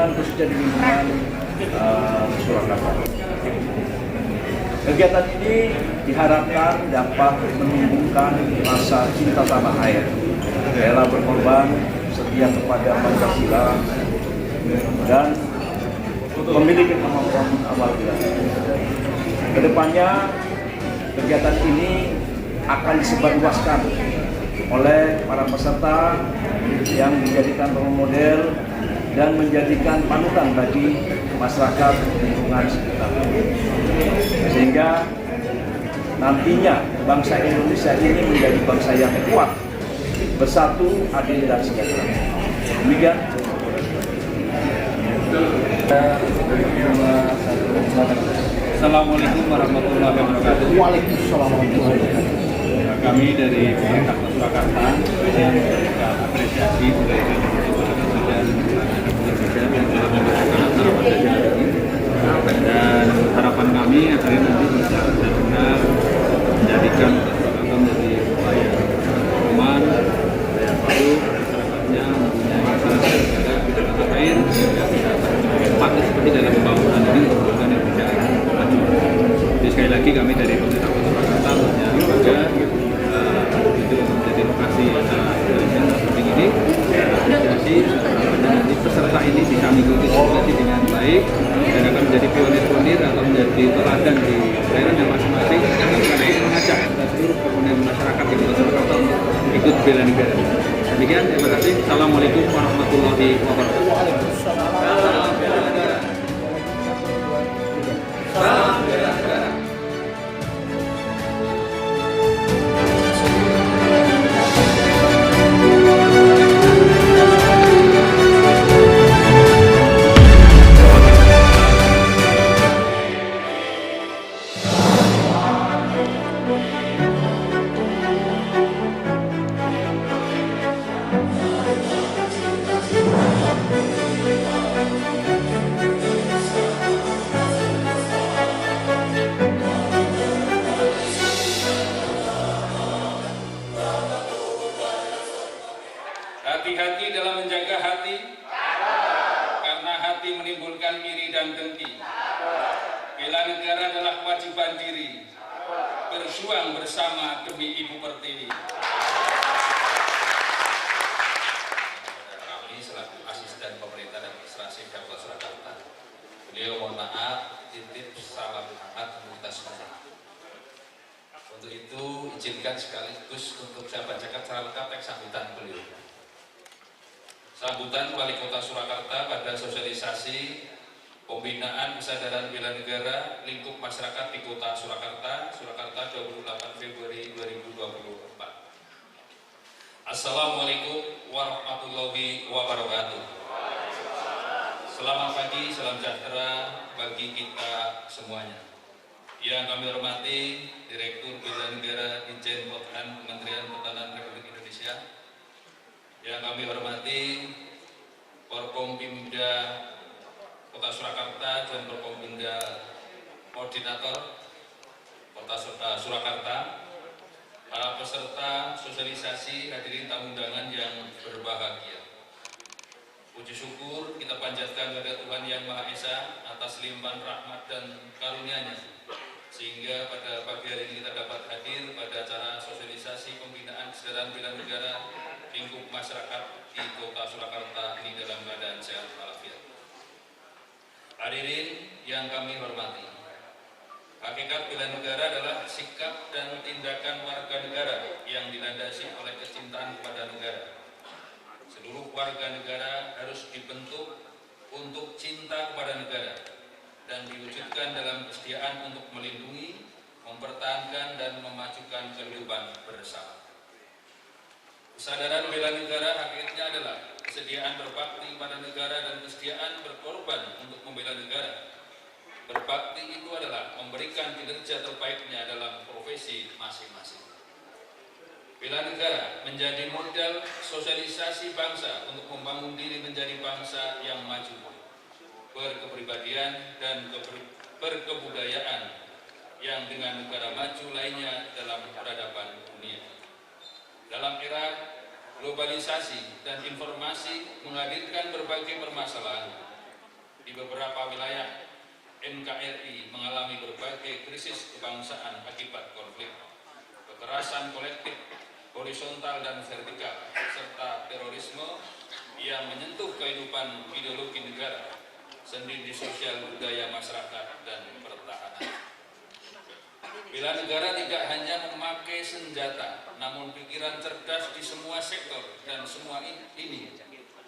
lingkungan, khususnya di lingkungan Surakarta. Kegiatan ini diharapkan dapat menumbuhkan rasa cinta tanah air, rela berkorban, setia kepada Pancasila, dan memiliki kemampuan amal bela. Kedepannya kegiatan ini akan disebarluaskan oleh para peserta yang dijadikan role model dan menjadikan panutan bagi masyarakat lingkungan sekitar. Sehingga nantinya bangsa Indonesia ini menjadi bangsa yang kuat, bersatu, adil, dan sejahtera. Demikian. Assalamualaikum warahmatullahi wabarakatuh. Waalaikumsalam warahmatullahi wabarakatuh. Kami dari Pemerintah Surakarta yang apresiasi mulai dari dan harapan kami akhirnya nanti bisa benar-benar menjadikan Surakarta menjadi upaya aman, daya baru, masyarakatnya mempunyai masyarakat juga tidak mata air sehingga tidak patut seperti dalam pembangunan ini pembangunan yang bisa maju. Jadi sekali lagi kami dari Pemerintah Surakarta punya juga itu menjadi lokasi acara yang seperti ini apresiasi nanti peserta ini bisa mengikuti simulasi dengan baik dan akan menjadi pionir-pionir atau menjadi teladan di daerahnya masing-masing karena ini mengajak kita seluruh komponen masyarakat di Kota Surakarta untuk ikut bela negara. Demikian, terima kasih. Assalamualaikum warahmatullahi wabarakatuh. Salam bela negara. Salam bela negara. Hati-hati dalam menjaga hati, karena hati menimbulkan iri dan dengki. Bela negara adalah kewajiban diri, berjuang bersama demi Ibu Pertiwi. Kami selaku asisten pemerintah administrasi Kota Surakarta, beliau mohon maaf, titip salam hangat untuk kita semua. Untuk itu izinkan sekaligus untuk saya bacakan secara lengkap teks sambutan beliau. Sambutan Wali Kota Surakarta pada sosialisasi pembinaan kesadaran bela negara lingkup masyarakat di Kota Surakarta, Surakarta 28 Februari 2024. Assalamualaikum warahmatullahi wabarakatuh. Selamat pagi, salam sejahtera bagi kita semuanya. Yang kami hormati Direktur Bela Negara Ditjen Pertahanan Kementerian Pertahanan Republik Indonesia. Yang kami hormati Forkompimda Kota Surakarta dan Forkompimda Koordinator Kota Surakarta, para peserta sosialisasi, hadirin tamu undangan yang berbahagia. Puji syukur kita panjatkan kepada Tuhan Yang Maha Esa atas limpahan rahmat dan karunia-Nya, sehingga pada pagi hari ini kita dapat hadir pada acara sosialisasi pembinaan kesadaran bela negara lingkup masyarakat di Kota Surakarta ini dalam keadaan sehat walafiat. Hadirin yang kami hormati, hakikat bela negara adalah sikap dan tindakan warga negara yang dilandasi oleh kecintaan kepada negara. Seluruh warga negara harus dibentuk untuk cinta kepada negara dan diwujudkan dalam kesetiaan untuk melindungi, mempertahankan, dan memajukan kehidupan bersama. Kesadaran bela negara hakikatnya adalah kesediaan berbakti pada negara dan kesediaan berkorban untuk membela negara. Berbakti itu adalah memberikan kinerja terbaiknya dalam profesi masing-masing. Bela negara menjadi modal sosialisasi bangsa untuk membangun diri menjadi bangsa yang maju, berkepribadian dan berkebudayaan yang dengan negara maju lainnya dalam peradaban dunia. Dalam era globalisasi dan informasi menghadirkan berbagai permasalahan, di beberapa wilayah NKRI mengalami berbagai krisis kebangsaan akibat konflik, kekerasan kolektif, horizontal dan vertikal, serta terorisme yang menyentuh kehidupan ideologi negara, seni sosial budaya masyarakat, dan pertahanan. Bela negara tidak hanya memakai senjata, namun pikiran cerdas di semua sektor dan semua ini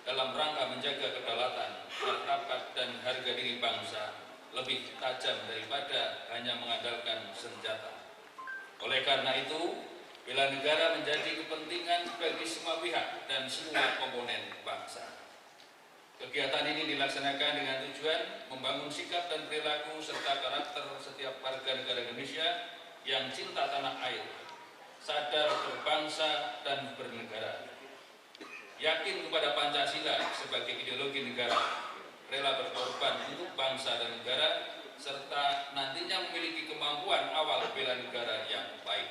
dalam rangka menjaga kedaulatan, martabat, dan harga diri bangsa lebih tajam daripada hanya mengandalkan senjata. Oleh karena itu, bela negara menjadi kepentingan bagi semua pihak dan semua komponen bangsa. Kegiatan ini dilaksanakan dengan tujuan membangun sikap dan perilaku serta karakter setiap warga negara Indonesia yang cinta tanah air, sadar berbangsa dan bernegara, yakin kepada Pancasila sebagai ideologi negara, rela berkorban untuk bangsa dan negara, serta nantinya memiliki kemampuan awal bela negara yang baik.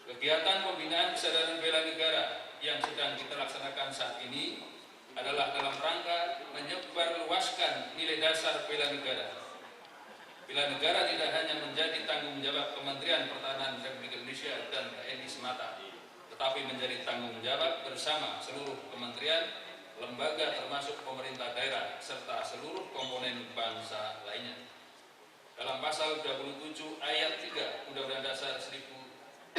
Kegiatan pembinaan kesadaran bela negara yang sedang kita laksanakan saat ini adalah dalam rangka menyebarluaskan nilai dasar bela negara. Bela negara tidak hanya menjadi tanggung jawab Kementerian Pertahanan Republik Indonesia dan TNI semata, tetapi menjadi tanggung jawab bersama seluruh kementerian, lembaga termasuk pemerintah daerah, serta seluruh komponen bangsa lainnya. Dalam pasal 27 ayat 3 Undang-Undang Dasar 1945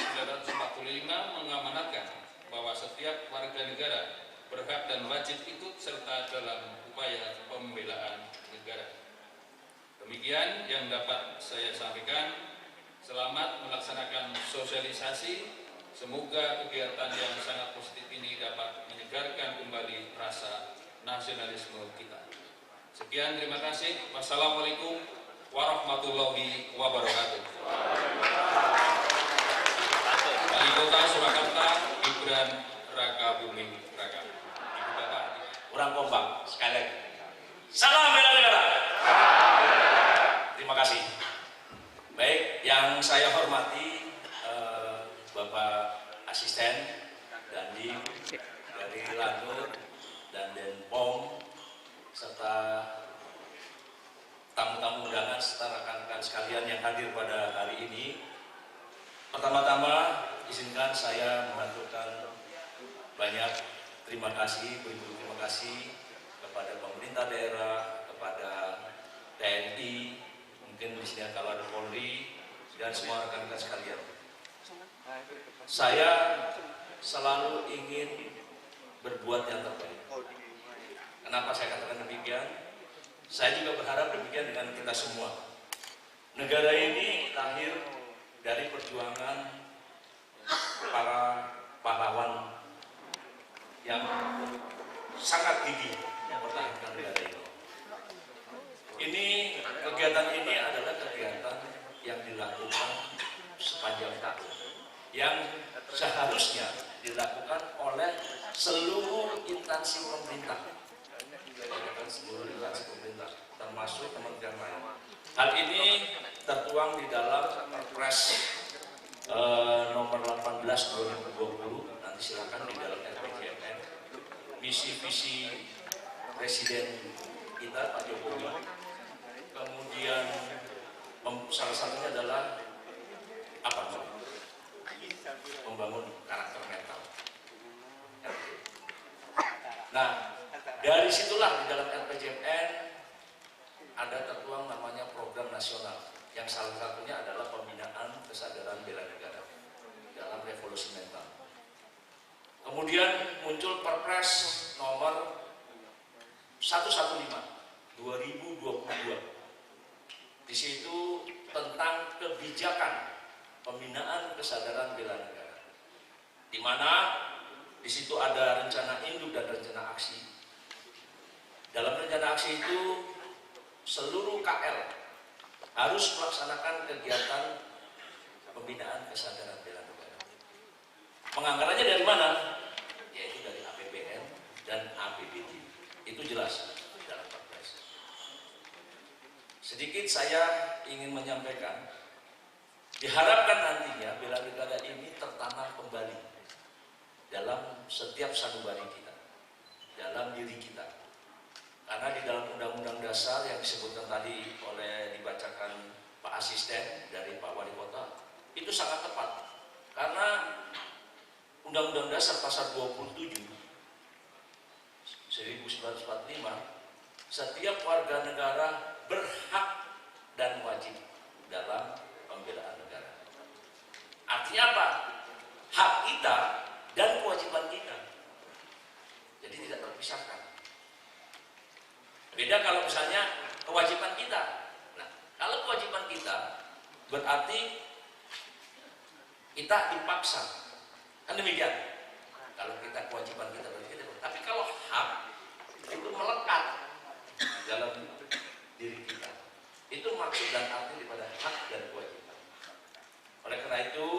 mengamanatkan bahwa setiap warga negara berhak dan wajib ikut serta dalam upaya pembelaan negara. Demikian yang dapat saya sampaikan. Selamat melaksanakan sosialisasi. Semoga kegiatan yang sangat positif ini dapat menyegarkan kembali rasa nasionalisme kita. Sekian, terima kasih. Wassalamualaikum warahmatullahi wabarakatuh. Wali Kota Surakarta, Gibran Raka Buming Raka. Ibu Bapak, kurang kompak sekali lagi. Salam bela negara. Terima kasih. Baik, yang saya hormati Bapak Asisten Dandi dari Lanut dan Denpom, serta tamu-tamu undangan serta rekan-rekan sekalian yang hadir pada hari ini. Pertama-tama izinkan saya mengaturkan banyak terima kasih, beribu terima kasih kepada pemerintah daerah, kepada TNI, mungkin di sini kalau ada Polri, dan semua rekan-rekan sekalian. Saya selalu ingin berbuat yang terbaik. Kenapa saya katakan demikian? Saya juga berharap demikian dengan kita semua. Negara ini lahir dari perjuangan para pahlawan yang sangat gigih mempertahankan negara ini. Kegiatan ini adalah kegiatan yang dilakukan sepanjang tahun, yang seharusnya dilakukan oleh seluruh instansi pemerintah, termasuk kementerian lain. Hal ini tertuang di dalam Perpres nomor 18 2020. Nanti silakan di dalam RPJMN. Misi-visi Presiden kita Pak Jokowi. Kemudian salah satunya adalah apa? Membangun karakter mental. Nah, dari situlah di dalam RPJMN ada tertuang namanya program nasional yang salah satunya adalah pembinaan kesadaran bela negara dalam revolusi mental. Kemudian muncul Perpres nomor 115 2022. Di situ tentang kebijakan pembinaan kesadaran bela negara, di mana di situ ada rencana induk dan rencana aksi. Dalam rencana aksi itu seluruh KL harus melaksanakan kegiatan pembinaan kesadaran bela negara. Penganggarannya dari mana? Yaitu dari APBN dan APBD. Itu jelas dalam Perpres. Sedikit saya ingin menyampaikan, diharapkan nantinya bela negara ini tertanam kembali dalam setiap sanubari kita, dalam diri kita. Karena di dalam Undang-Undang Dasar yang disebutkan tadi dibacakan Pak Asisten dari Pak Wali Kota, itu sangat tepat. Karena Undang-Undang Dasar pasal 27 1945, setiap warga negara berhak dan wajib dalam pembelaan negara. Artinya apa? Hak kita dan kewajiban kita. Jadi tidak terpisahkan. Beda kalau misalnya kewajiban kita. Nah, kalau kewajiban kita berarti kita dipaksa. Kan demikian. Kalau kita kewajiban kita berarti kita. Tapi kalau hak itu melekat dalam diri kita. Itu maksud dan arti daripada hak dan kewajiban. Oleh karena itu,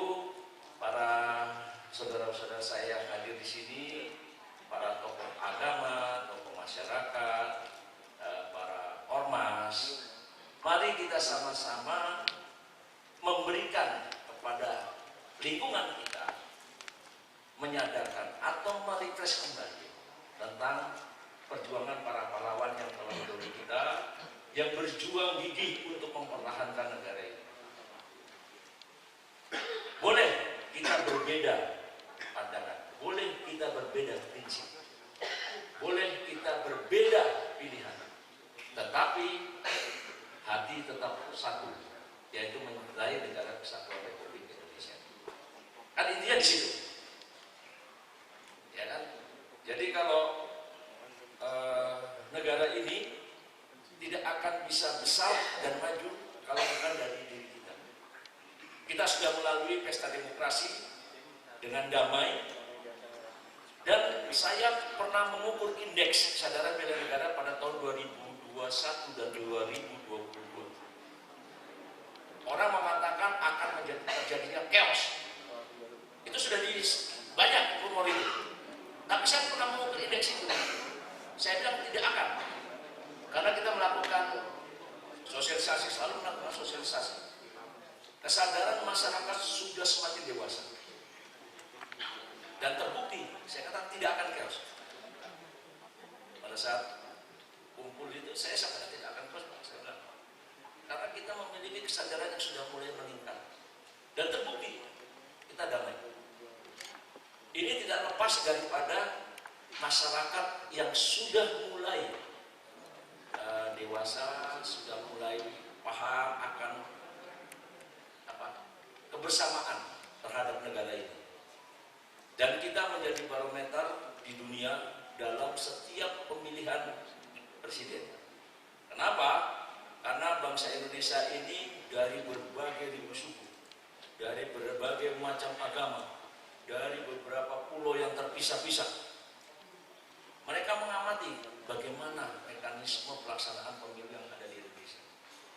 para saudara-saudara saya yang hadir di sini, para tokoh agama, tokoh masyarakat, para ormas, mari kita sama-sama memberikan kepada lingkungan kita, menyadarkan atau merefresh kembali tentang perjuangan para pahlawan yang telah mendahului kita, yang berjuang gigih untuk mempertahankan negara ini. Boleh kita berbeda pandangan, boleh kita berbeda prinsip, boleh kita berbeda pilihan, tetapi hati tetap satu, yaitu mencintai negara kesatuan Republik Indonesia. Kan intinya di situ, ya kan? Jadi kalau negara ini tidak akan bisa besar dan maju kalau bukan dari diri kita. Kita sudah melalui pesta demokrasi dengan damai, dan saya pernah mengukur indeks kesadaran bela negara pada tahun 2021 dan 2022. Orang mengatakan akan terjadinya chaos. Itu sudah banyak rumor itu. Tapi saya pernah mengukur indeks itu. Saya bilang tidak akan. Karena kita melakukan sosialisasi, selalu melakukan sosialisasi. Kesadaran masyarakat sudah semakin dewasa. Dan terbukti, saya katakan tidak akan chaos. Pada saat kumpul itu, saya katakan tidak akan chaos. Saya bilang, karena kita memiliki kesadaran yang sudah mulai meningkat. Dan terbukti, kita damai. Ini tidak lepas daripada masyarakat yang sudah mulai dewasa, sudah mulai paham akan kebersamaan terhadap negara ini. Dan kita menjadi barometer di dunia dalam setiap pemilihan presiden. Kenapa? Karena bangsa Indonesia ini dari berbagai ribu suku, dari berbagai macam agama, dari beberapa pulau yang terpisah-pisah. Mereka mengamati bagaimana mekanisme pelaksanaan pemilu yang ada di Indonesia.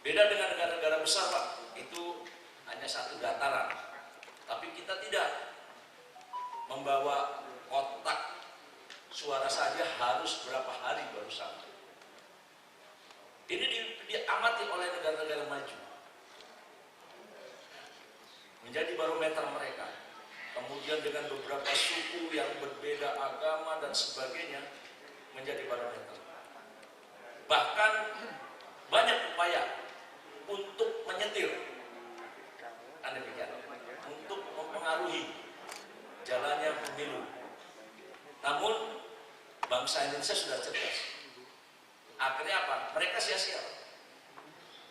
Beda dengan negara-negara besar, Pak. Itu hanya satu dataran. Tapi kita tidak membawa kotak suara saja harus berapa hari baru sampai. Ini diamati oleh negara-negara maju. Menjadi barometer mereka. Kemudian dengan beberapa suku yang berbeda agama dan sebagainya menjadi barometer. Bahkan banyak upaya untuk menyetir, untuk mempengaruhi jalannya pemilu. Namun bangsa Indonesia sudah cerdas. Akhirnya apa? Mereka sia-sia.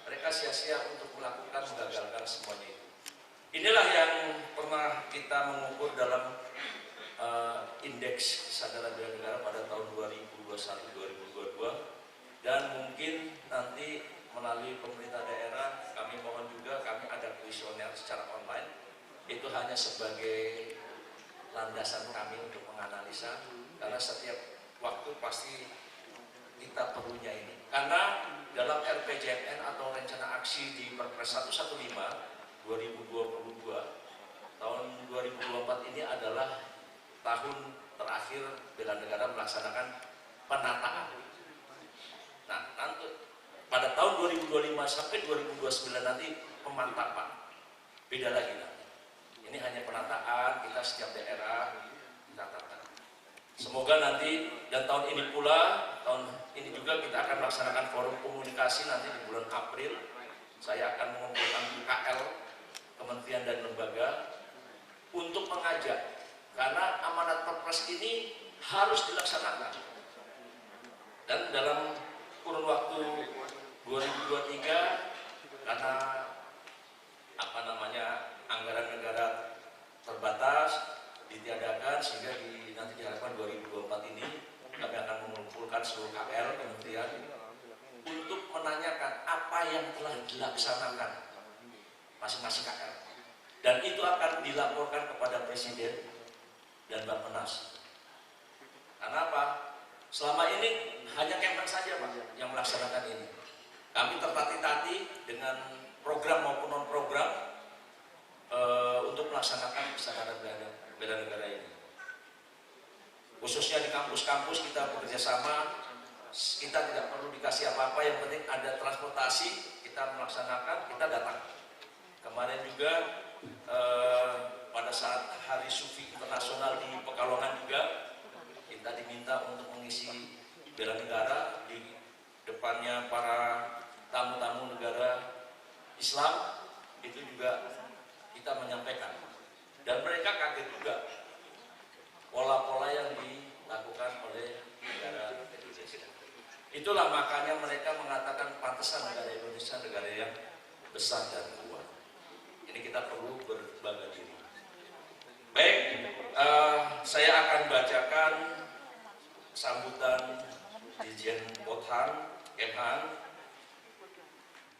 Mereka sia-sia untuk menggagalkan semuanya itu. Inilah yang pernah kita mengukur dalam indeks kesadaran bela negara pada tahun 2021-2022, dan mungkin nanti melalui pemerintah daerah kami mohon juga kami ada kuesioner secara online. Itu hanya sebagai landasan kami untuk menganalisa, karena setiap waktu pasti kita perlunya ini. Karena dalam RPJMN atau rencana aksi di Perpres 115 2022 tahun 2024 ini adalah tahun terakhir bela negara melaksanakan penataan. Nah, nanti pada tahun 2025 sampai 2029 nanti pemantapan. Beda lagi nanti. Ini hanya penataan, kita setiap daerah ditatakan. Semoga nanti dan tahun ini pula, tahun ini juga kita akan melaksanakan forum komunikasi nanti di bulan April. Saya akan mengumpulkan UKL, kementerian dan lembaga untuk mengajak, karena amanat Perpres ini harus dilaksanakan. Dan dalam kurun waktu 2023, karena anggaran negara terbatas ditiadakan, sehingga nanti diharapkan 2024 ini kami akan mengumpulkan seluruh KL kementerian untuk menanyakan apa yang telah dilaksanakan masing-masing KL, dan itu akan dilaporkan kepada Presiden dan Bappenas. Karena apa? Selama ini hanya Kemen saja Pak yang melaksanakan ini. Kami tertati-tati dengan program maupun non-program untuk melaksanakan kesadaran bela negara ini. Khususnya di kampus-kampus kita bekerja sama, kita tidak perlu dikasih apa-apa, yang penting ada transportasi, kita melaksanakan, kita datang. Kemarin juga pada saat Hari Sufi Internasional di Pekalongan juga kita diminta untuk mengisi bela negara di depannya para tamu-tamu negara Islam. Itu juga kita menyampaikan, dan mereka kaget juga pola-pola yang dilakukan oleh negara Indonesia. Itulah makanya mereka mengatakan pantesan negara Indonesia negara yang besar dan kuat. Ini kita perlu berbangga diri. Baik, saya akan bacakan sambutan Dirjen Pothang, Kemhan,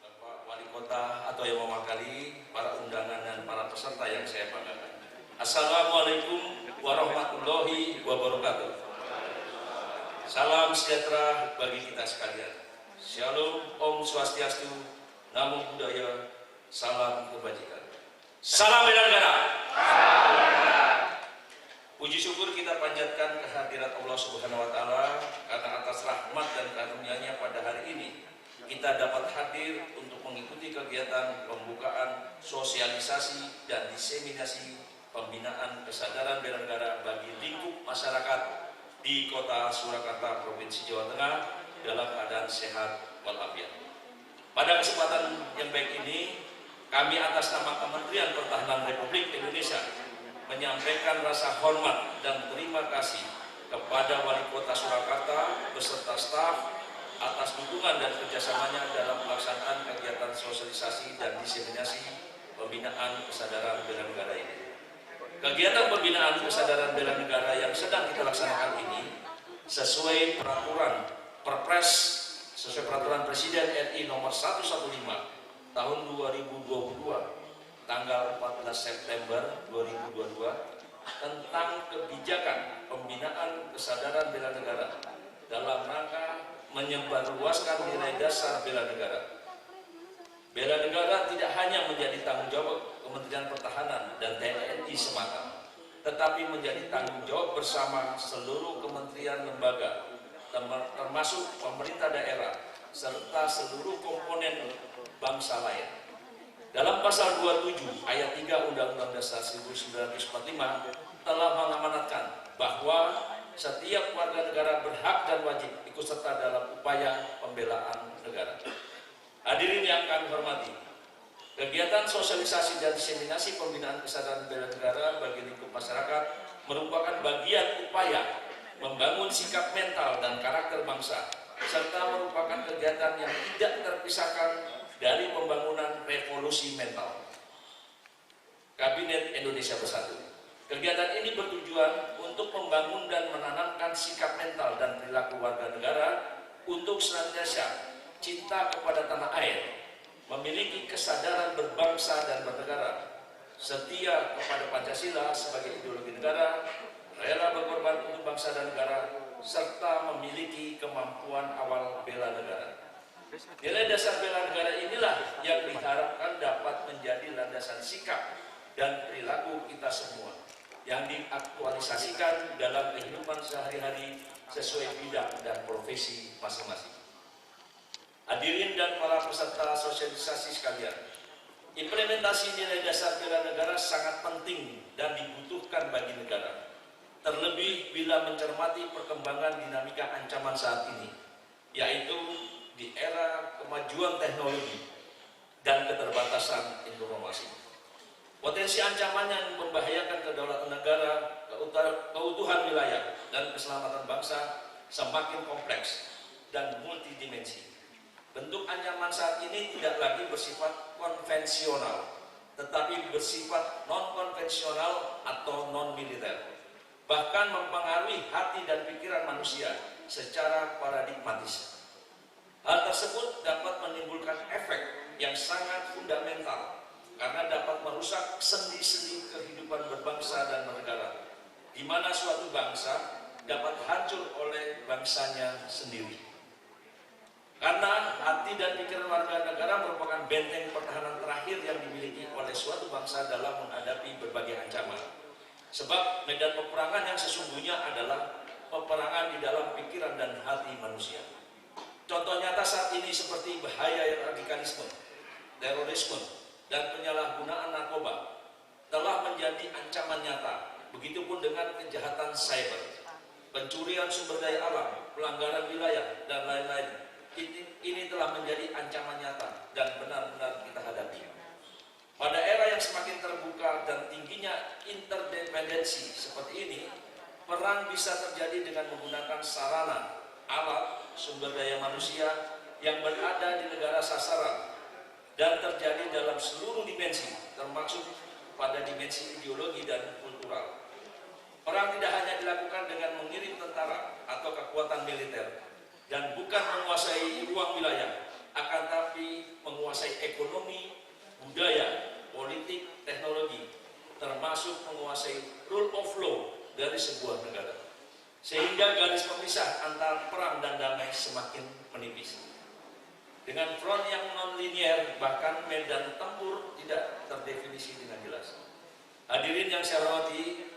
Bapak Wali Kota atau yang mewakili para undangan dan para peserta yang saya banggakan. Assalamualaikum warahmatullahi wabarakatuh. Salam sejahtera bagi kita sekalian. Shalom, Om Swastiastu, Namo Buddhaya, salam kebajikan. Salam bela negara. Puji syukur kita panjatkan kehadirat Allah Subhanahu wa taala karena atas rahmat dan karunia-Nya pada hari ini kita dapat hadir untuk mengikuti kegiatan pembukaan, sosialisasi dan diseminasi pembinaan kesadaran bela negara bagi lingkup masyarakat di Kota Surakarta, Provinsi Jawa Tengah dalam keadaan sehat walafiat. Pada kesempatan yang baik ini, kami atas nama Kementerian Pertahanan Republik Indonesia menyampaikan rasa hormat dan terima kasih kepada Wali Kota Surakarta beserta staf atas dukungan dan kerjasamanya dalam pelaksanaan kegiatan sosialisasi dan diseminasi pembinaan kesadaran bela negara ini. Kegiatan pembinaan kesadaran bela negara yang sedang kita laksanakan ini sesuai peraturan Perpres, sesuai peraturan Presiden RI nomor 115 tahun 2022 tanggal 14 September 2022 tentang kebijakan pembinaan kesadaran bela negara dalam rangka menyebarluaskan nilai dasar bela negara. Bela negara tidak hanya menjadi tanggung jawab Kementerian Pertahanan dan TNI semata, tetapi menjadi tanggung jawab bersama seluruh kementerian lembaga, termasuk pemerintah daerah, serta seluruh komponen bangsa lain. Dalam pasal 27 ayat 3 Undang-Undang Dasar 1945 telah mengamanatkan bahwa setiap warga negara berhak dan wajib ikut serta dalam upaya pembelaan negara. Hadirin yang kami hormati, kegiatan sosialisasi dan diseminasi pembinaan kesadaran bela negara bagi lingkup masyarakat merupakan bagian upaya membangun sikap mental dan karakter bangsa, serta merupakan kegiatan yang tidak terpisahkan dari pembangunan revolusi mental Kabinet Indonesia Bersatu. Kegiatan ini bertujuan untuk membangun dan menanamkan sikap mental dan perilaku warga negara untuk senantiasa cinta kepada tanah air, memiliki kesadaran berbangsa dan bernegara, setia kepada Pancasila sebagai ideologi negara, rela berkorban untuk bangsa dan negara, serta memiliki kemampuan awal bela negara. Nilai dasar bela negara inilah yang diharapkan dapat menjadi landasan sikap dan perilaku kita semua yang diaktualisasikan dalam kehidupan sehari-hari sesuai bidang dan profesi masing-masing. Hadirin dan para peserta sosialisasi sekalian, implementasi nilai dasar bela negara sangat penting dan dibutuhkan bagi negara. terlebih bila mencermati perkembangan dinamika ancaman saat ini, yaitu di era kemajuan teknologi dan keterbatasan informasi. Potensi ancaman yang membahayakan kedaulatan negara, keutuhan wilayah, dan keselamatan bangsa semakin kompleks dan multidimensi. Bentuk ancaman saat ini tidak lagi bersifat konvensional, tetapi bersifat non-konvensional atau non-militer, bahkan mempengaruhi hati dan pikiran manusia secara paradigmatis. Hal tersebut dapat menimbulkan efek yang sangat fundamental karena dapat merusak sendi-sendi kehidupan berbangsa dan bernegara, di mana suatu bangsa dapat hancur oleh bangsanya sendiri. Karena hati dan pikiran warga negara merupakan benteng pertahanan terakhir yang dimiliki oleh suatu bangsa dalam menghadapi berbagai ancaman. Sebab medan peperangan yang sesungguhnya adalah peperangan di dalam pikiran dan hati manusia. Contoh nyata saat ini seperti bahaya radikalisme, terorisme, dan penyalahgunaan narkoba telah menjadi ancaman nyata. Begitupun dengan kejahatan cyber, pencurian sumber daya alam, pelanggaran wilayah, dan lain-lain. Ini telah menjadi ancaman nyata dan benar-benar kita hadapi. Pada era yang semakin terbuka dan tingginya interdependensi seperti ini, perang bisa terjadi dengan menggunakan sarana, alat, sumber daya manusia yang berada di negara sasaran dan terjadi dalam seluruh dimensi, termasuk pada dimensi ideologi dan kultural. Perang tidak hanya dilakukan dengan mengirim tentara atau kekuatan militer, dan bukan menguasai ruang wilayah, akan tapi menguasai ekonomi, budaya, politik, teknologi, termasuk menguasai rule of law dari sebuah negara. Sehingga garis pemisah antara perang dan damai semakin menipis. Dengan front yang non-linier, bahkan medan tempur tidak terdefinisi dengan jelas. Hadirin yang saya hormati,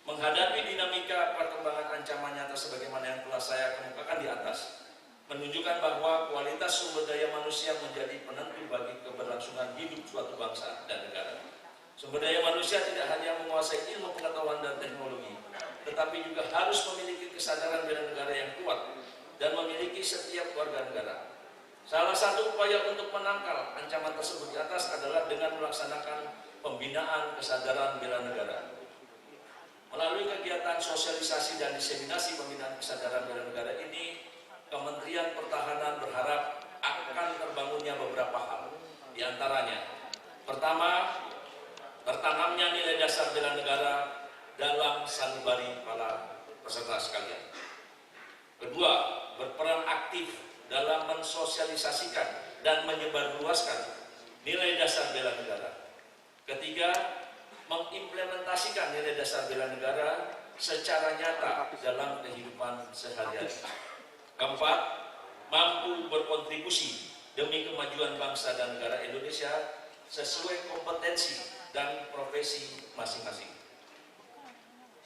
menghadapi dinamika perkembangan ancaman nyata sebagaimana yang telah saya kemukakan di atas, menunjukkan bahwa kualitas sumber daya manusia menjadi penentu bagi keberlangsungan hidup suatu bangsa dan negara. Sumber daya manusia tidak hanya menguasai ilmu pengetahuan dan teknologi, tetapi juga harus memiliki kesadaran bela negara yang kuat dan memiliki setiap warga negara. Salah satu upaya untuk menangkal ancaman tersebut di atas adalah dengan melaksanakan pembinaan kesadaran bela negara. Melalui kegiatan sosialisasi dan diseminasi pembinaan kesadaran bela negara ini, Kementerian Pertahanan berharap akan terbangunnya beberapa hal. Di antaranya, pertama, tertanamnya nilai dasar bela negara dalam sanubari para peserta sekalian. Kedua, berperan aktif dalam mensosialisasikan dan menyebarluaskan nilai dasar bela negara. Ketiga, mengimplementasikan nilai dasar bela negara secara nyata dalam kehidupan sehari-hari. Keempat, mampu berkontribusi demi kemajuan bangsa dan negara Indonesia sesuai kompetensi dan profesi masing-masing.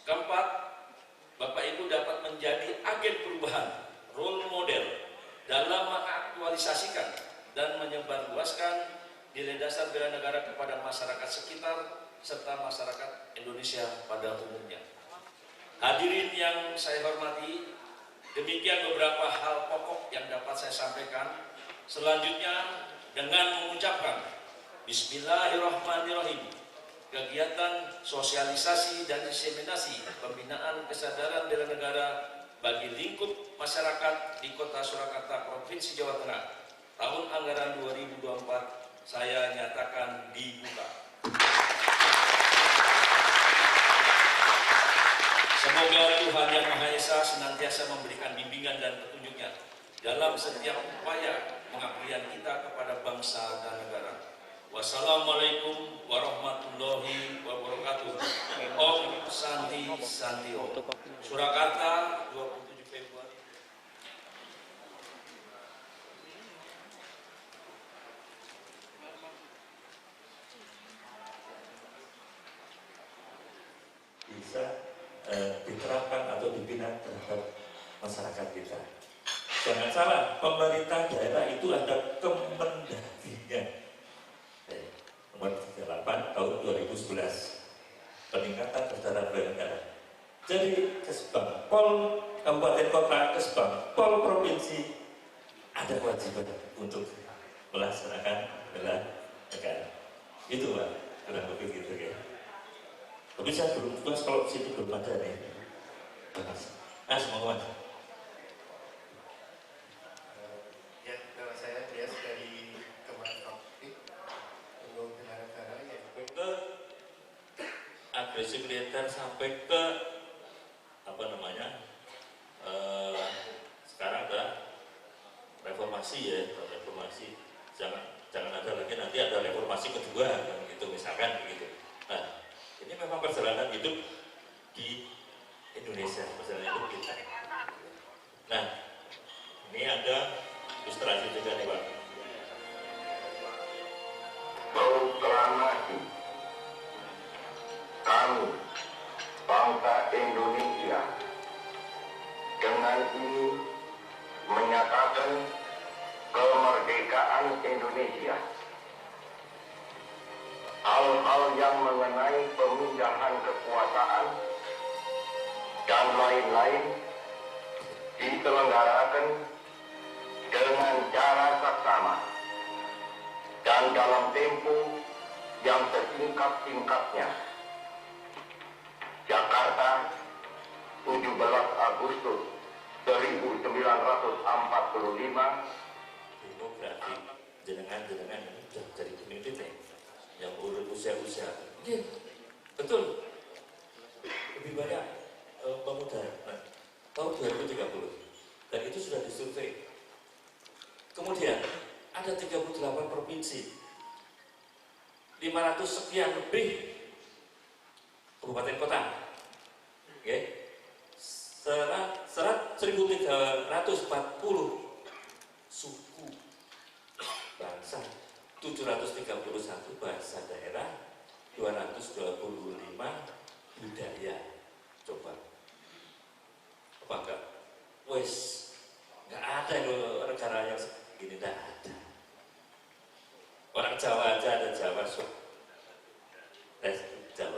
Keempat, Bapak Ibu dapat menjadi agen perubahan, role model dalam mengaktualisasikan dan menyebarluaskan nilai dasar bela negara kepada masyarakat sekitar serta masyarakat Indonesia pada umumnya. Hadirin yang saya hormati, demikian beberapa hal pokok yang dapat saya sampaikan. Selanjutnya, dengan mengucapkan Bismillahirrahmanirrahim, kegiatan sosialisasi dan diseminasi pembinaan kesadaran bela negara bagi lingkup masyarakat di Kota Surakarta, Provinsi Jawa Tengah, tahun anggaran 2024, saya nyatakan dibuka. Semoga Tuhan Yang Maha Esa senantiasa memberikan bimbingan dan petunjuknya dalam setiap upaya pengabdian kita kepada bangsa dan negara. Wassalamualaikum warahmatullahi wabarakatuh. Om Santi Santi Om. Surakarta, 27 Februari. Bisa diterapkan atau dibina terhadap masyarakat kita. Jangan salah, pemerintah daerah itu ada Kemendagrinya. Nomor 38 tahun 2011, peningkatan kesadaran bela negara. Jadi Kesbang, Pol Kabupaten Kota, Kesbang, Pol Provinsi ada kewajiban untuk melaksanakan bela negara. Itu Pak, kurang lebih gitu ya. Tapi saya belum puas kalau situ belum ada nih. Semoga Mas. Ya, nama saya Dias dari Kementerian Untuk bela negara ya. Ke agresi militer sampai ke apa namanya? Sekarang ada reformasi ya, reformasi. Jangan ada lagi nanti ada reformasi kedua kan gitu misalkan begitu. Nah, ini memang perjalanan hidup di Indonesia, perjalanan hidup kita. Nah, ini ada ilustrasi juga nih Pak. Proklamasi kami bangsa Indonesia dengan ini menyatakan kemerdekaan Indonesia. Hal-hal yang mengenai pemindahan kekuasaan dan lain-lain diselenggarakan dengan cara saksama dan dalam tempo yang sesingkat-singkatnya. Jakarta, 17 Agustus 1945. Demografi jenengan ini sudah jadi pemimpin ya, yang usia betul lebih banyak pemuda tahun 2030 dan itu sudah disurvei. Kemudian ada 38 provinsi, 500 sekian lebih kabupaten kota, serat 1.340 suku bangsa, 731 bahasa daerah, 225 budaya. Coba apa enggak? Wes nggak ada negara yang segini, tidak ada. Orang Jawa aja ada Jawa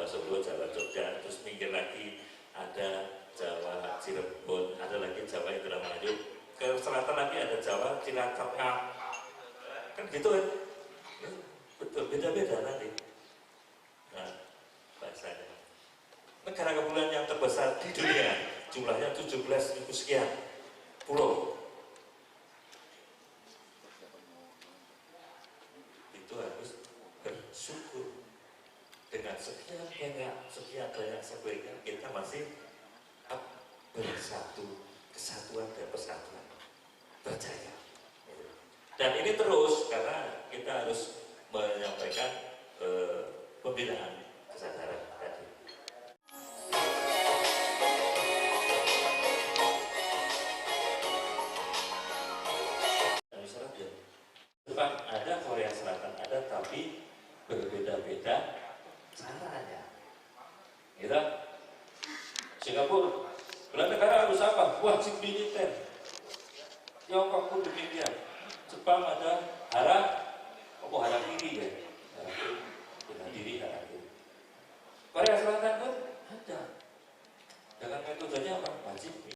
Solo, Jawa Jogja, terus minggir lagi ada Jawa Cirebon, ada lagi Jawa Indramayu, ke selatan lagi ada Jawa Cilacap, kan gitu kan? Betul, beda-beda nanti. Nah, bahasanya. Negara kepulauan yang terbesar di dunia, jumlahnya 17.000 sekian pulau. Itu harus bersyukur dengan sekian banyak sebagainya kita masih bersatu, kesatuan dan persatuan berjaya. Dan ini terus karena kita harus menyampaikan pembinaan kesadaran tadi. Jepang ada, Korea Selatan ada, tapi berbeda-beda caranya. Gitu? Singapura, bela negara harus apa? Wajib militer. Tiongkok pun demikian. Jepang ada hara kiri ya. Bela diri hara kiri. Korea Selatan pun ada. Dengan metodenya apa? Wajib militer.